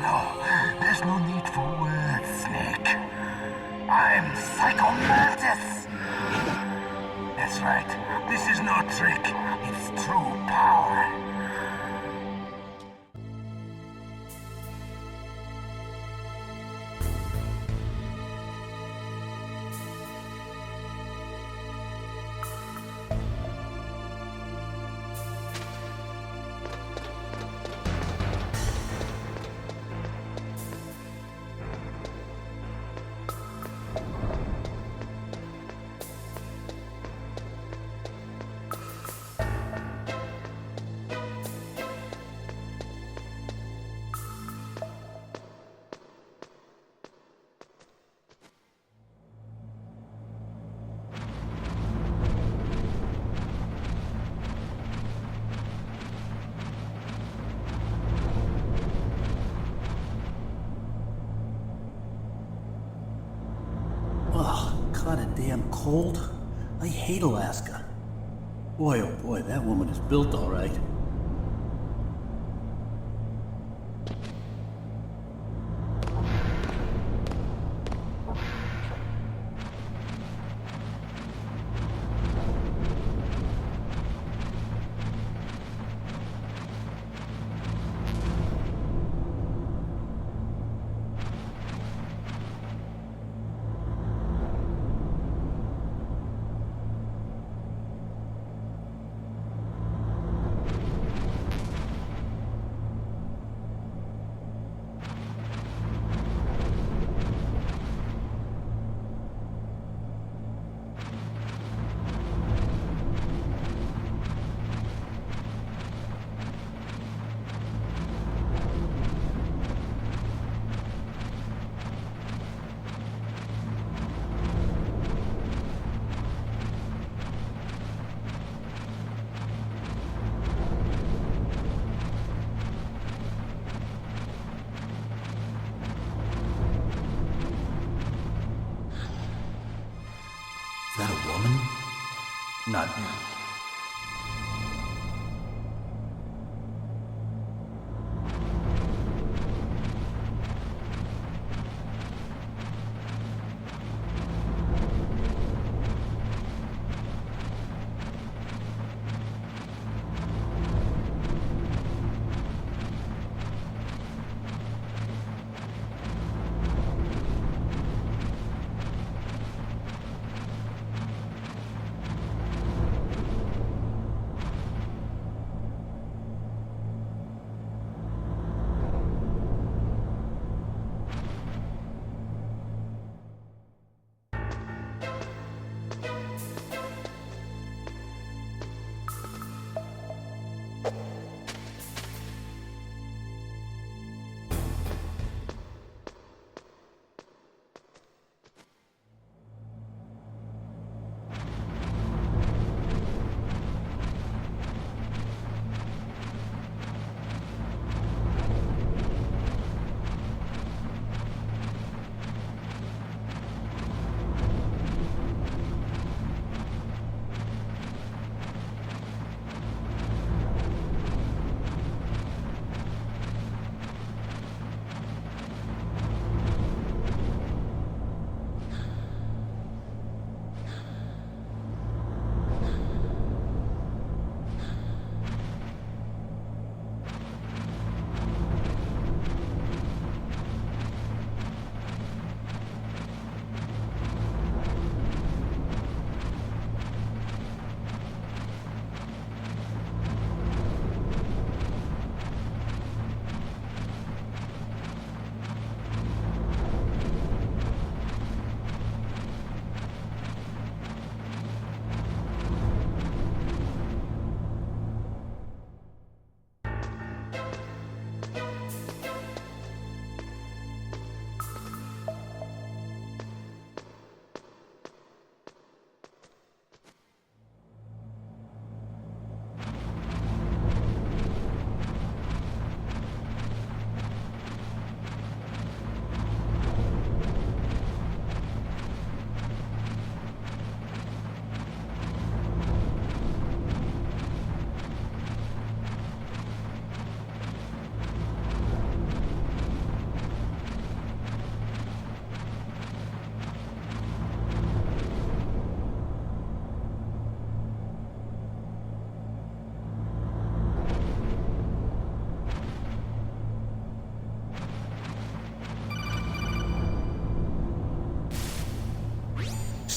No, there's no need for words, Snake. I'm Psycho Mantis! That's right. This is no trick. It's true power. Kinda damn cold. I hate Alaska. Boy, oh boy, that woman is built all right. Is that a woman? Not.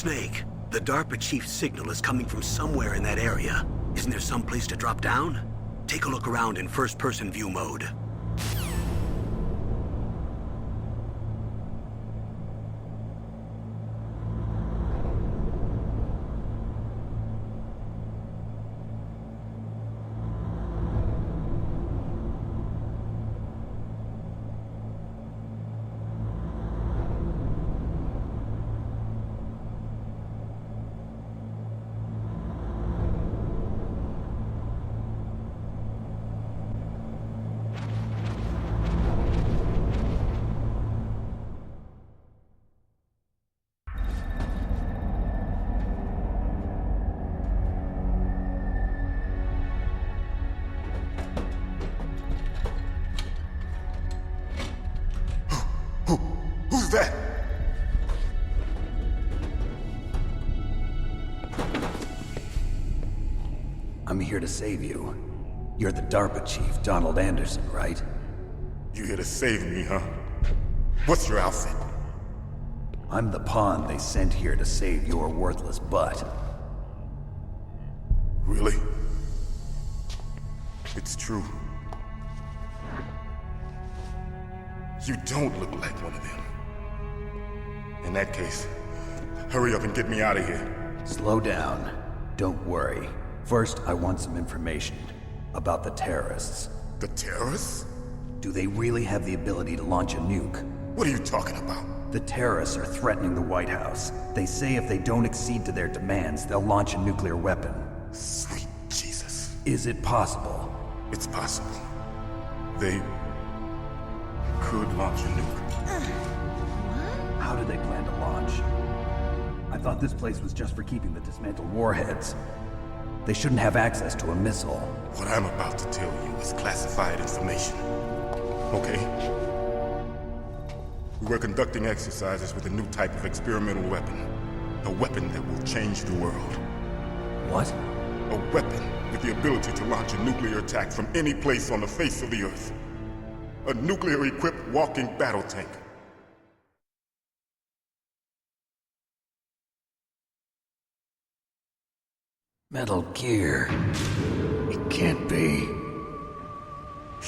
Snake, the DARPA chief's signal is coming from somewhere in that area. Isn't there some place to drop down? Take a look around in first-person view mode. Who's that? I'm here to save you. You're the DARPA chief, Donald Anderson, right? You here to save me, huh? What's your outfit? I'm the pawn they sent here to save your worthless butt. Really? It's true. You don't look like one of them. In that case, hurry up and get me out of here. Slow down. Don't worry. First, I want some information about the terrorists. The terrorists? Do they really have the ability to launch a nuke? What are you talking about? The terrorists are threatening the White House. They say if they don't accede to their demands, they'll launch a nuclear weapon. Sweet Jesus. Is it possible? It's possible. They could launch a nuke. How do they plan to launch? I thought this place was just for keeping the dismantled warheads. They shouldn't have access to a missile. What I'm about to tell you is classified information. Okay? We were conducting exercises with a new type of experimental weapon. A weapon that will change the world. What? A weapon with the ability to launch a nuclear attack from any place on the face of the Earth. A nuclear-equipped walking battle tank. Metal Gear. It can't be.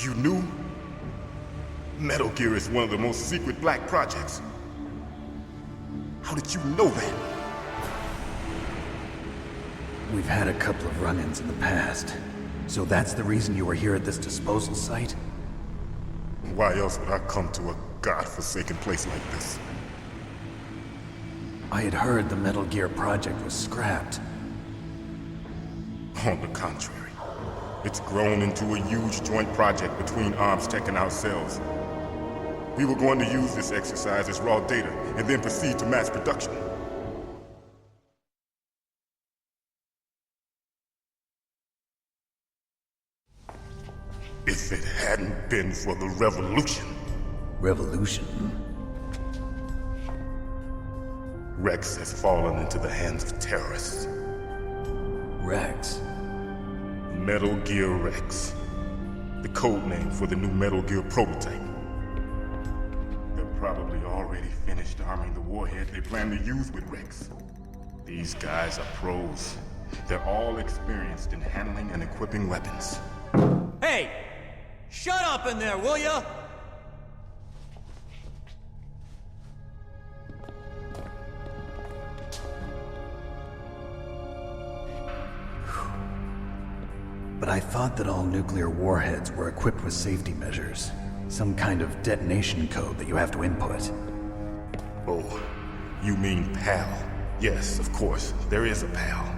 You knew? Metal Gear is one of the most secret black projects. How did you know that? We've had a couple of run-ins in the past. So that's the reason you were here at this disposal site? Why else would I come to a godforsaken place like this? I had heard the Metal Gear project was scrapped. On the contrary, it's grown into a huge joint project between AMItac and ourselves. We were going to use this exercise as raw data and then proceed to mass production. If it hadn't been for the revolution... Revolution? Rex has fallen into the hands of terrorists. Rex? Metal Gear Rex. The code name for the new Metal Gear prototype. They're probably already finished arming the warhead they plan to use with Rex. These guys are pros. They're all experienced in handling and equipping weapons. Hey! Shut up in there, will ya? But I thought that all nuclear warheads were equipped with safety measures. Some kind of detonation code that you have to input. Oh, you mean PAL? Yes, of course, there is a PAL.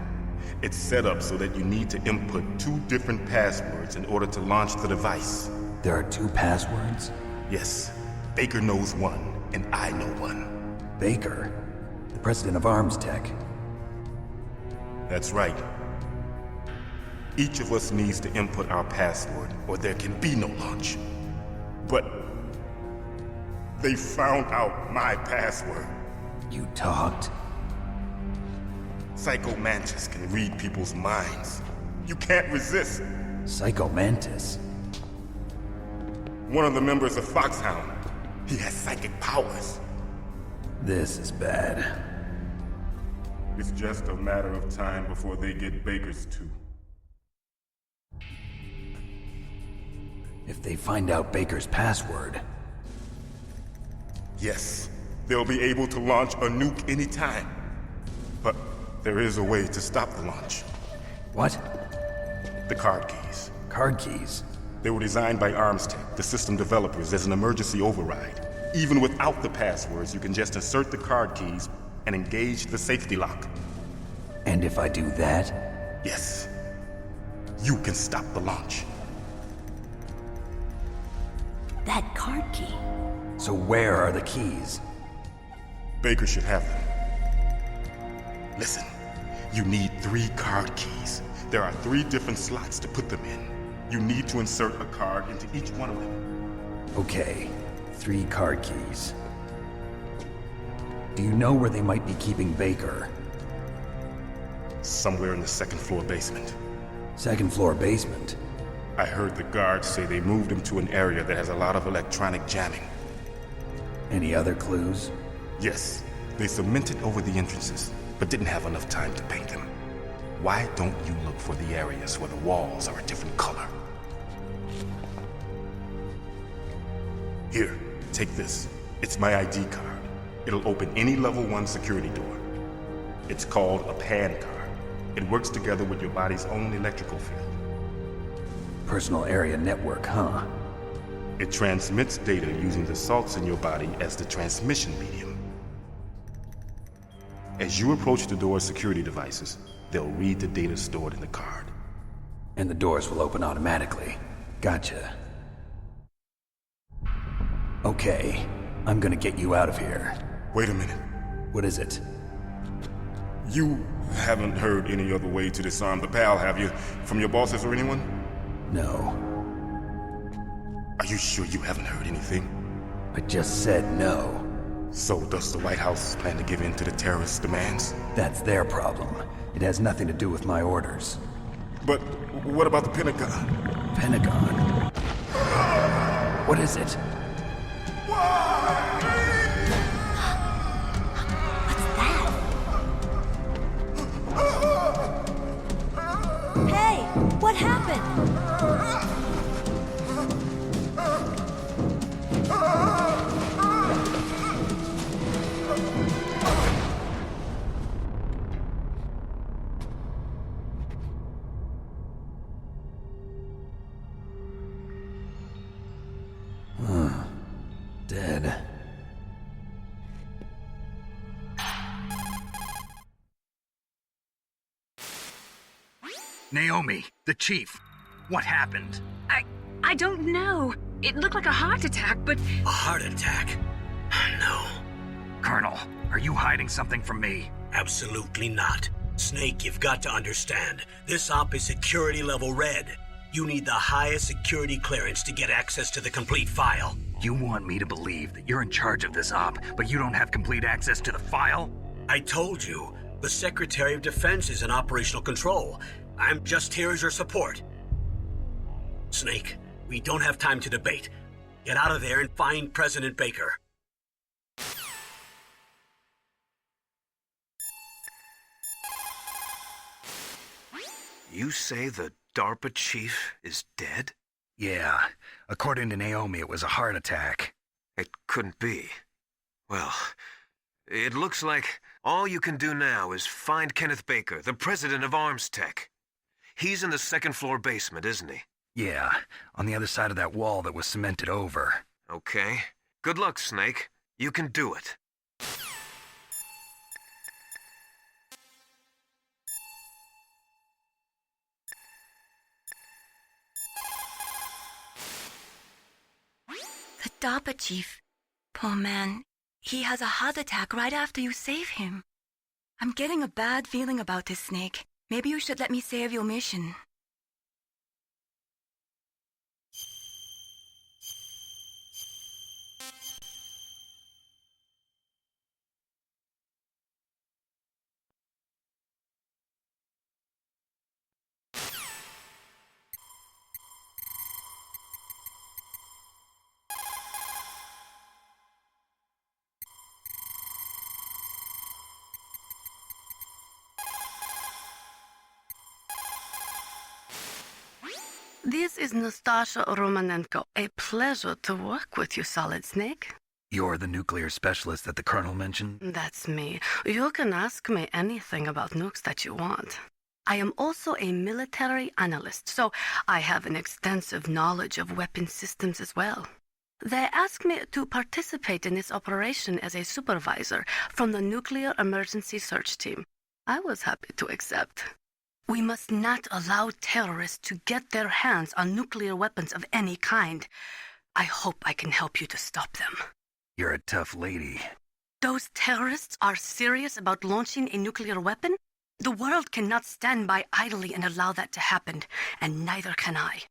It's set up so that you need to input 2 different passwords in order to launch the device. There are 2 passwords? Yes, Baker knows one, and I know one. Baker? The president of AMItac. That's right. Each of us needs to input our password, or there can be no launch. But they found out my password. You talked? Psycho Mantis can read people's minds. You can't resist. Psycho Mantis? One of the members of Foxhound. He has psychic powers. This is bad. It's just a matter of time before they get Baker's too. If they find out Baker's password... Yes, they'll be able to launch a nuke anytime. But there is a way to stop the launch. What? The card keys. Card keys? They were designed by AMItac, the system developers, as an emergency override. Even without the passwords, you can just insert the card keys and engage the safety lock. And if I do that? Yes. You can stop the launch. That card key. So where are the keys? Baker should have them. Listen, you need 3 card keys. There are 3 different slots to put them in. You need to insert a card into each one of them. Okay, 3 card keys. Do you know where they might be keeping Baker? Somewhere in the 2nd floor basement. 2nd floor basement? I heard the guards say they moved him to an area that has a lot of electronic jamming. Any other clues? Yes, they cemented over the entrances, but didn't have enough time to paint them. Why don't you look for the areas where the walls are a different color? Here, take this. It's my ID card. It'll open any level 1 security door. It's called a PAN card. It works together with your body's own electrical field. Personal area network, huh? It transmits data using the salts in your body as the transmission medium. As you approach the door's security devices, they'll read the data stored in the card. And the doors will open automatically. Gotcha. Okay, I'm gonna get you out of here. Wait a minute. What is it? You haven't heard any other way to disarm the PAL, have you? From your bosses or anyone? No. Are you sure you haven't heard anything? I just said no. So does the White House plan to give in to the terrorists' demands? That's their problem. It has nothing to do with my orders. But what about the Pentagon? Pentagon? What is it? Hey, what happened? Dead. Naomi, the chief. What happened? I don't know. It looked like a heart attack, but... A heart attack? No. Colonel, are you hiding something from me? Absolutely not. Snake, you've got to understand. This op is security level red. You need the highest security clearance to get access to the complete file. You want me to believe that you're in charge of this op, but you don't have complete access to the file? I told you, the Secretary of Defense is in operational control. I'm just here as your support. Snake, we don't have time to debate. Get out of there and find President Baker. You say the DARPA chief is dead? Yeah. According to Naomi, it was a heart attack. It couldn't be. Well, it looks like all you can do now is find Kenneth Baker, the president of AMItac. He's in the 2nd floor basement, isn't he? Yeah, on the other side of that wall that was cemented over. Okay. Good luck, Snake. You can do it. The DARPA chief. Poor man. He has a heart attack right after you save him. I'm getting a bad feeling about this, Snake. Maybe you should let me save your mission. This is Nastasha Romanenko. A pleasure to work with you, Solid Snake. You're the nuclear specialist that the Colonel mentioned? That's me. You can ask me anything about nukes that you want. I am also a military analyst, so I have an extensive knowledge of weapon systems as well. They asked me to participate in this operation as a supervisor from the Nuclear Emergency Search Team. I was happy to accept. We must not allow terrorists to get their hands on nuclear weapons of any kind. I hope I can help you to stop them. You're a tough lady. Those terrorists are serious about launching a nuclear weapon? The world cannot stand by idly and allow that to happen, and neither can I.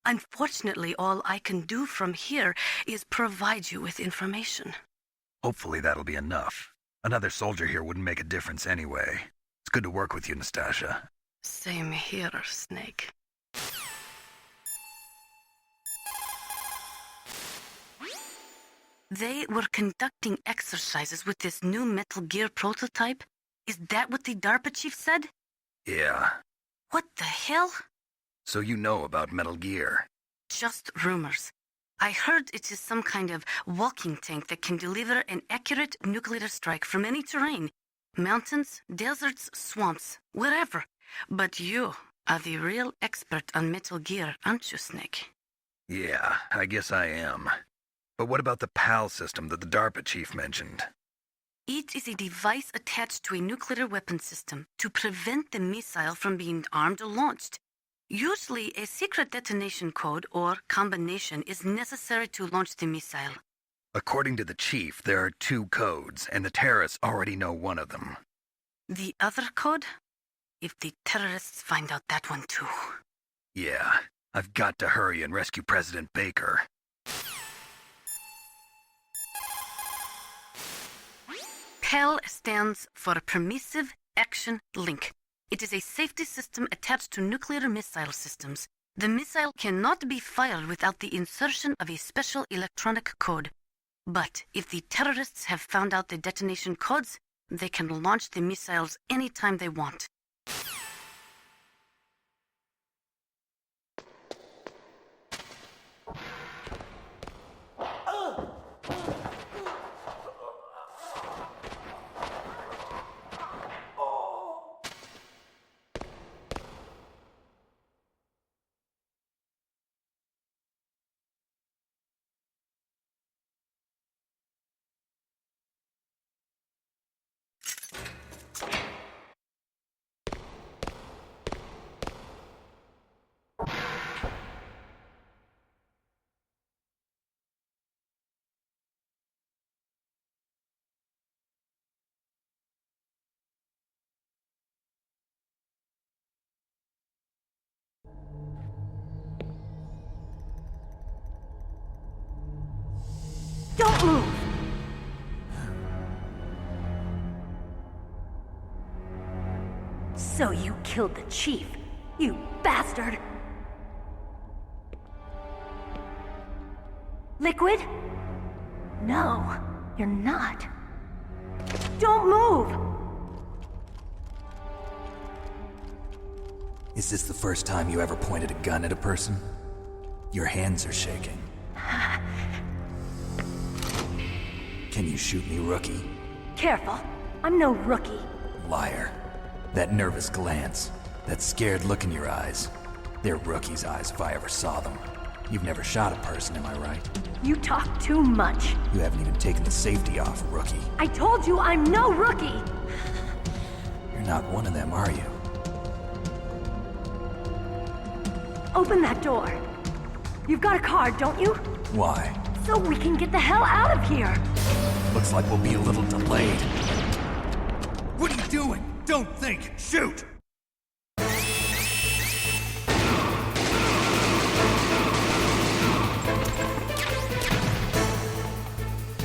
Unfortunately, all I can do from here is provide you with information. Hopefully that'll be enough. Another soldier here wouldn't make a difference anyway. It's good to work with you, Nastasha. Same here, Snake. They were conducting exercises with this new Metal Gear prototype. Is that what the DARPA chief said? Yeah. What the hell? So you know about Metal Gear? Just rumors. I heard it is some kind of walking tank that can deliver an accurate nuclear strike from any terrain. Mountains, deserts, swamps, wherever. But you are the real expert on Metal Gear, aren't you, Snake? Yeah, I guess I am. But what about the PAL system that the DARPA chief mentioned? It is a device attached to a nuclear weapon system to prevent the missile from being armed or launched. Usually, a secret detonation code or combination is necessary to launch the missile. According to the chief, there are 2 codes, and the terrorists already know one of them. The other code? If the terrorists find out that one too. Yeah, I've got to hurry and rescue President Baker. PAL stands for Permissive Action Link. It is a safety system attached to nuclear missile systems. The missile cannot be fired without the insertion of a special electronic code. But if the terrorists have found out the detonation codes, they can launch the missiles anytime they want. Don't move! So you killed the chief, you bastard! Liquid? No, you're not. Don't move! Is this the first time you ever pointed a gun at a person? Your hands are shaking. Can you shoot me, rookie? Careful, I'm no rookie. Liar. That nervous glance, that scared look in your eyes. They're rookie's eyes if I ever saw them. You've never shot a person, am I right? You talk too much. You haven't even taken the safety off, rookie. I told you I'm no rookie! You're not one of them, are you? Open that door. You've got a card, don't you? Why? So we can get the hell out of here! Looks like we'll be a little delayed. What are you doing? Don't think! Shoot!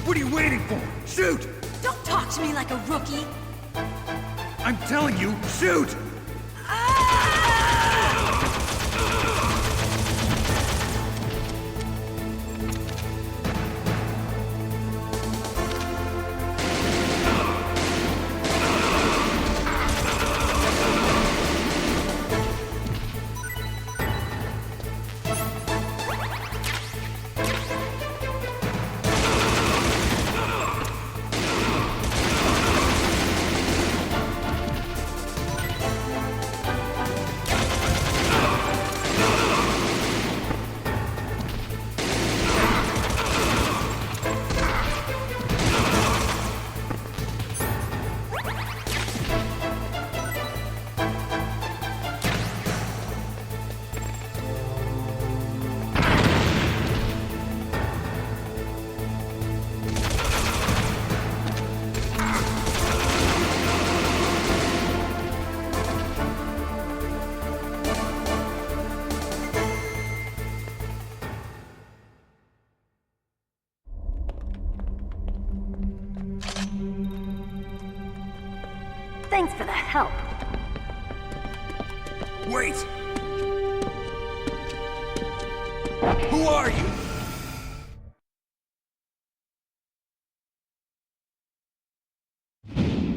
What are you waiting for? Shoot! Don't talk to me like a rookie! I'm telling you, shoot! Thanks for the help. Wait! Who are you?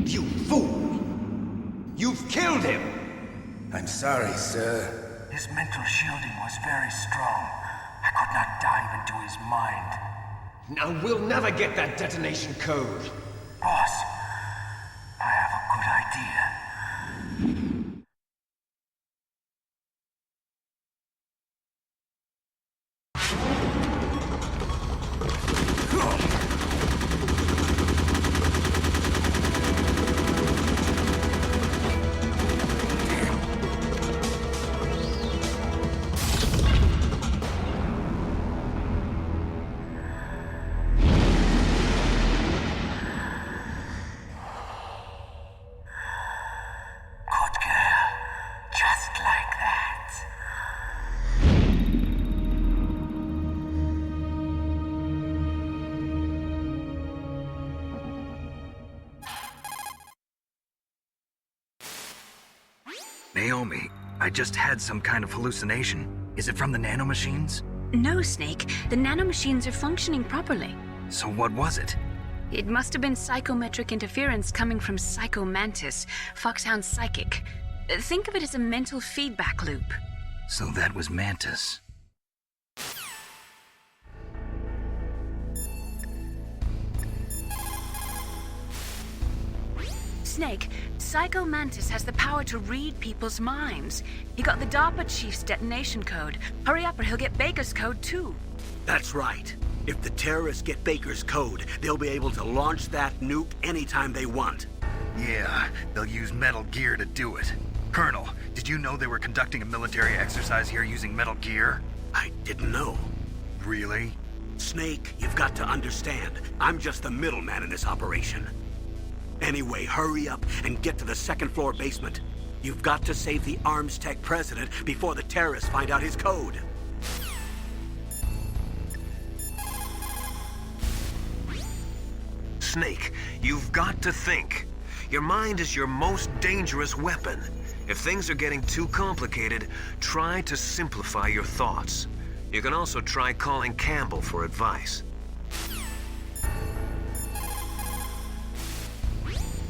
You fool! You've killed him! I'm sorry, sir. His mental shielding was very strong. I could not dive into his mind. Now we'll never get that detonation code. Boss, I have a good idea. Naomi, I just had some kind of hallucination. Is it from the nanomachines? No, Snake. The nanomachines are functioning properly. So what was it? It must have been psychometric interference coming from Psycho Mantis, Foxhound's psychic. Think of it as a mental feedback loop. So that was Mantis. Snake, Psycho Mantis has the power to read people's minds. He got the DARPA chief's detonation code. Hurry up or he'll get Baker's code too. That's right. If the terrorists get Baker's code, they'll be able to launch that nuke anytime they want. Yeah, they'll use Metal Gear to do it. Colonel, did you know they were conducting a military exercise here using Metal Gear? I didn't know. Really? Snake, you've got to understand. I'm just the middleman in this operation. Anyway, hurry up and get to the second-floor basement. You've got to save the AMItac president before the terrorists find out his code. Snake, you've got to think. Your mind is your most dangerous weapon. If things are getting too complicated, try to simplify your thoughts. You can also try calling Campbell for advice.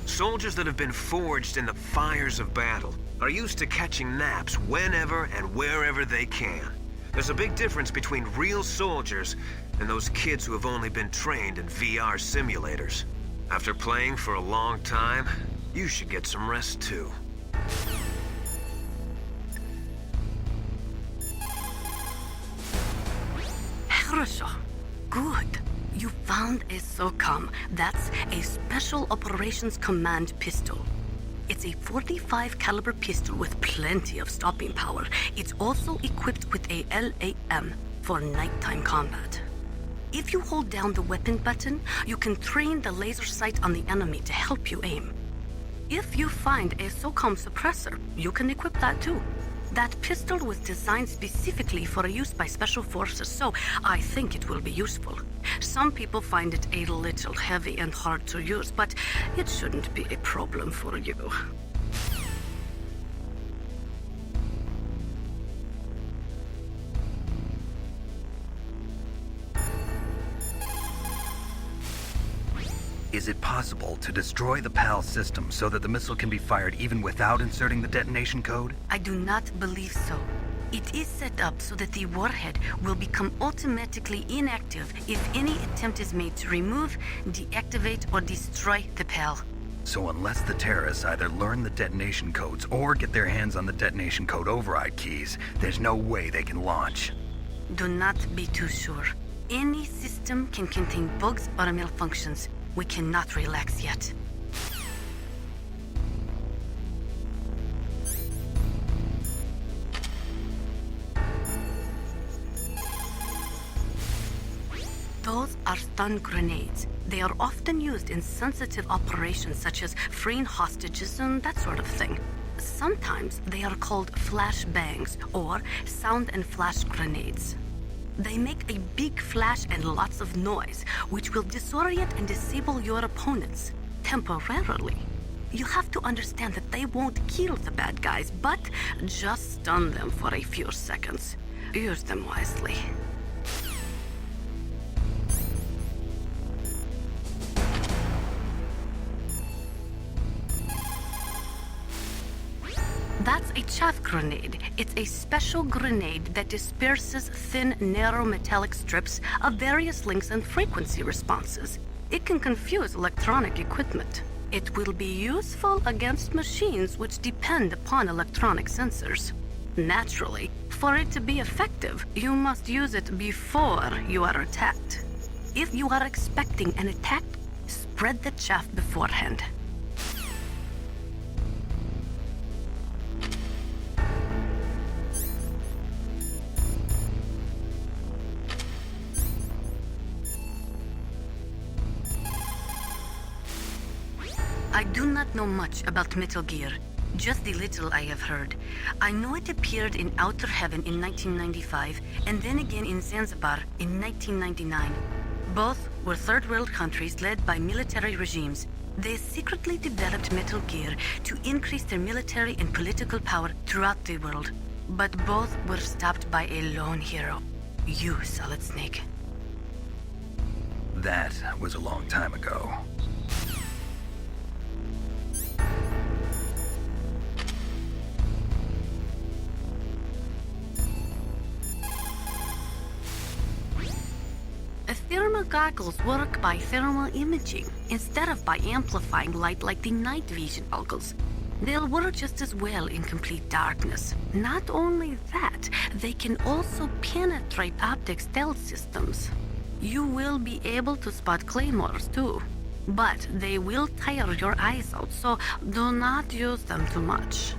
Soldiers that have been forged in the fires of battle are used to catching naps whenever and wherever they can. There's a big difference between real soldiers and those kids who have only been trained in VR simulators. After playing for a long time, you should get some rest too. Хорошо. Good. You found a SOCOM. That's a Special Operations Command pistol. It's a .45 caliber pistol with plenty of stopping power. It's also equipped with a LAM for nighttime combat. If you hold down the weapon button, you can train the laser sight on the enemy to help you aim. If you find a SOCOM suppressor, you can equip that too. That pistol was designed specifically for use by special forces, so I think it will be useful. Some people find it a little heavy and hard to use, but it shouldn't be a problem for you. Is it possible to destroy the PAL system so that the missile can be fired even without inserting the detonation code? I do not believe so. It is set up so that the warhead will become automatically inactive if any attempt is made to remove, deactivate, or destroy the PAL. So unless the terrorists either learn the detonation codes or get their hands on the detonation code override keys, there's no way they can launch. Do not be too sure. Any system can contain bugs or malfunctions. We cannot relax yet. Those are stun grenades. They are often used in sensitive operations such as freeing hostages and that sort of thing. Sometimes they are called flash bangs or sound and flash grenades. They make a big flash and lots of noise, which will disorient and disable your opponents temporarily. You have to understand that they won't kill the bad guys, but just stun them for a few seconds. Use them wisely. That's a chaff grenade. It's a special grenade that disperses thin, narrow metallic strips of various lengths and frequency responses. It can confuse electronic equipment. It will be useful against machines which depend upon electronic sensors. Naturally, for it to be effective, you must use it before you are attacked. If you are expecting an attack, spread the chaff beforehand. I do not know much about Metal Gear, just the little I have heard. I know it appeared in Outer Heaven in 1995, and then again in Zanzibar in 1999. Both were third world countries led by military regimes. They secretly developed Metal Gear to increase their military and political power throughout the world. But both were stopped by a lone hero. You, Solid Snake. That was a long time ago. Thermal goggles work by thermal imaging instead of by amplifying light like the night vision goggles. They'll work just as well in complete darkness. Not only that, they can also penetrate optic stealth systems. You will be able to spot claymores too, but they will tire your eyes out, so do not use them too much.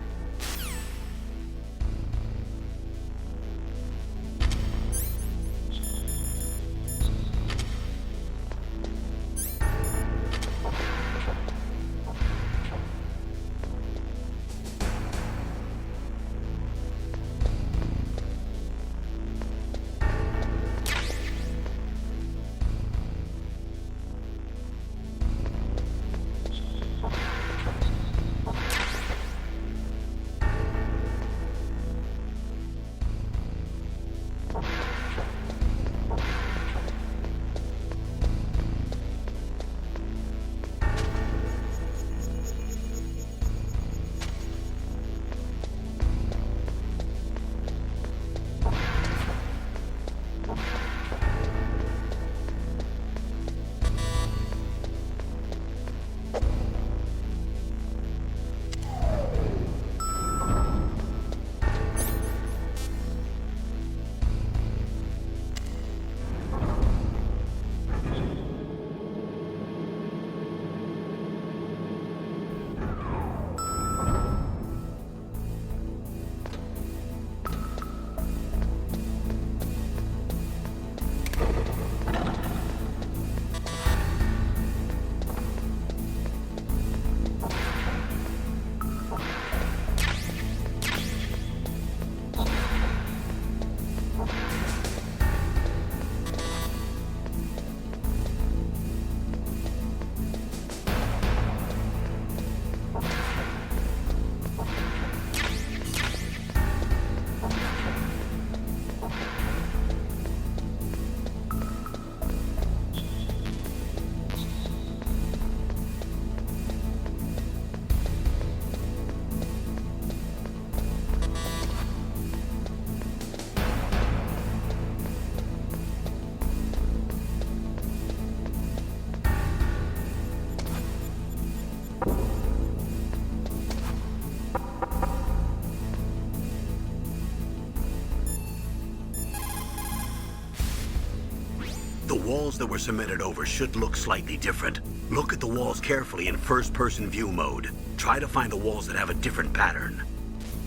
The walls that were cemented over should look slightly different. Look at the walls carefully in first-person view mode. Try to find the walls that have a different pattern.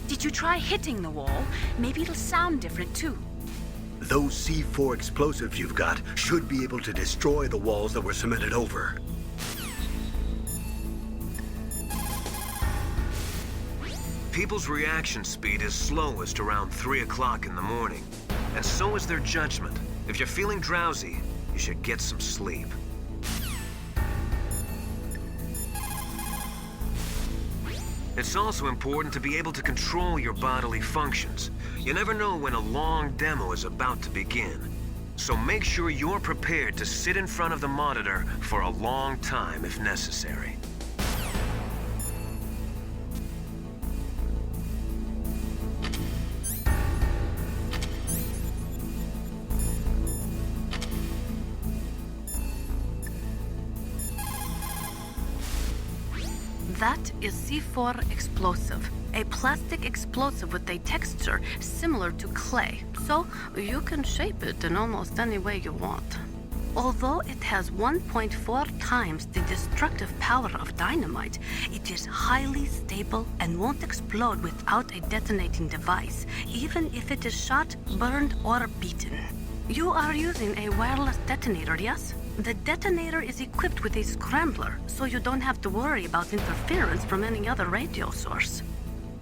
Did you try hitting the wall? Maybe it'll sound different too. Those C4 explosives you've got should be able to destroy the walls that were cemented over. People's reaction speed is slowest around 3 o'clock in the morning, and so is their judgment. If you're feeling drowsy, you should get some sleep. It's also important to be able to control your bodily functions. You never know when a long demo is about to begin. So make sure you're prepared to sit in front of the monitor for a long time if necessary. That is C4 explosive, a plastic explosive with a texture similar to clay, so you can shape it in almost any way you want. Although it has 1.4 times the destructive power of dynamite, it is highly stable and won't explode without a detonating device, even if it is shot, burned, or beaten. You are using a wireless detonator, yes? The detonator is equipped with a scrambler, so you don't have to worry about interference from any other radio source.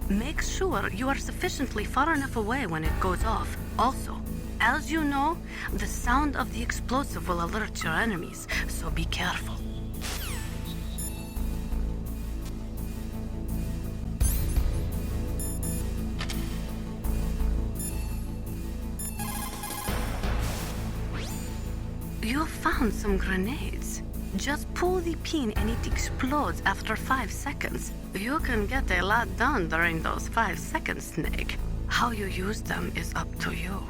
Make sure you are sufficiently far enough away when it goes off. Also, as you know, the sound of the explosive will alert your enemies, so be careful. You found some grenades. Just pull the pin and it explodes after 5 seconds. You can get a lot done during those 5 seconds, Snake. How you use them is up to you.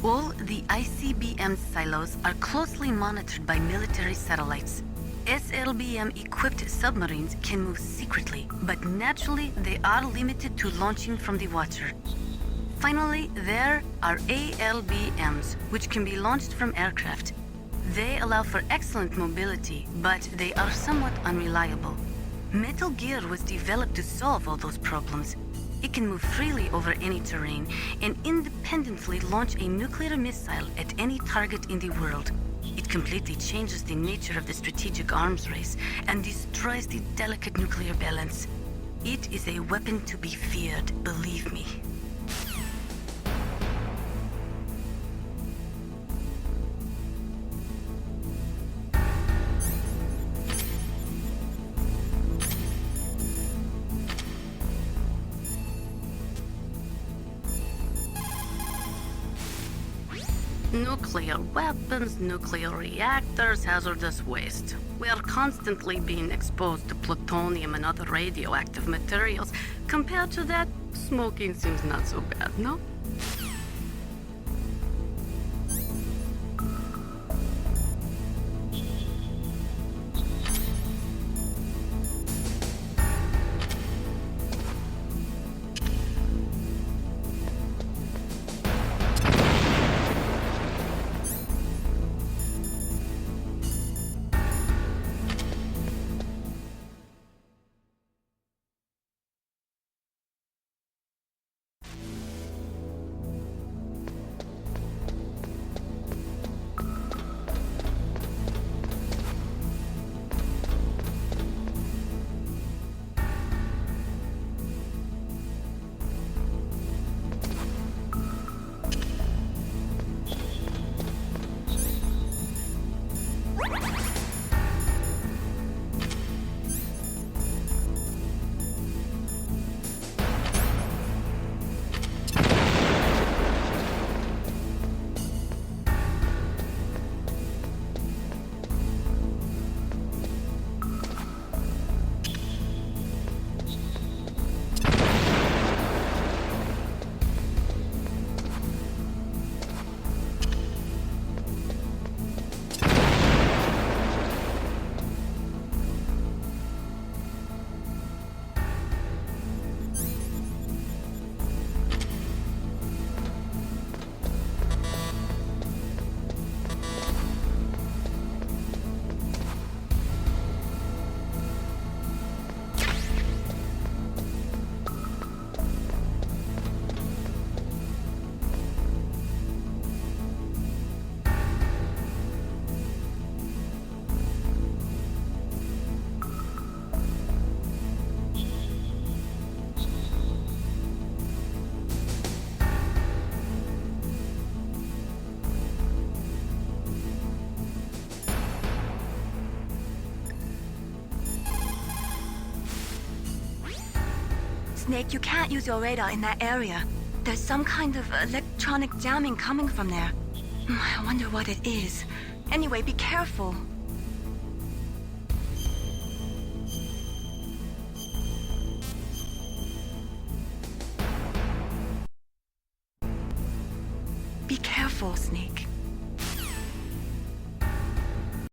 All the ICBM silos are closely monitored by military satellites. SLBM-equipped submarines can move secretly, but naturally they are limited to launching from the Watcher. Finally, there are ALBMs, which can be launched from aircraft. They allow for excellent mobility, but they are somewhat unreliable. Metal Gear was developed to solve all those problems. It can move freely over any terrain and independently launch a nuclear missile at any target in the world. It completely changes the nature of the strategic arms race and destroys the delicate nuclear balance. It is a weapon to be feared, believe me. Nuclear weapons, nuclear reactors, hazardous waste. We are constantly being exposed to plutonium and other radioactive materials. Compared to that, smoking seems not so bad, no? Snake, you can't use your radar in that area. There's some kind of electronic jamming coming from there. I wonder what it is. Anyway, be careful. Be careful, Snake.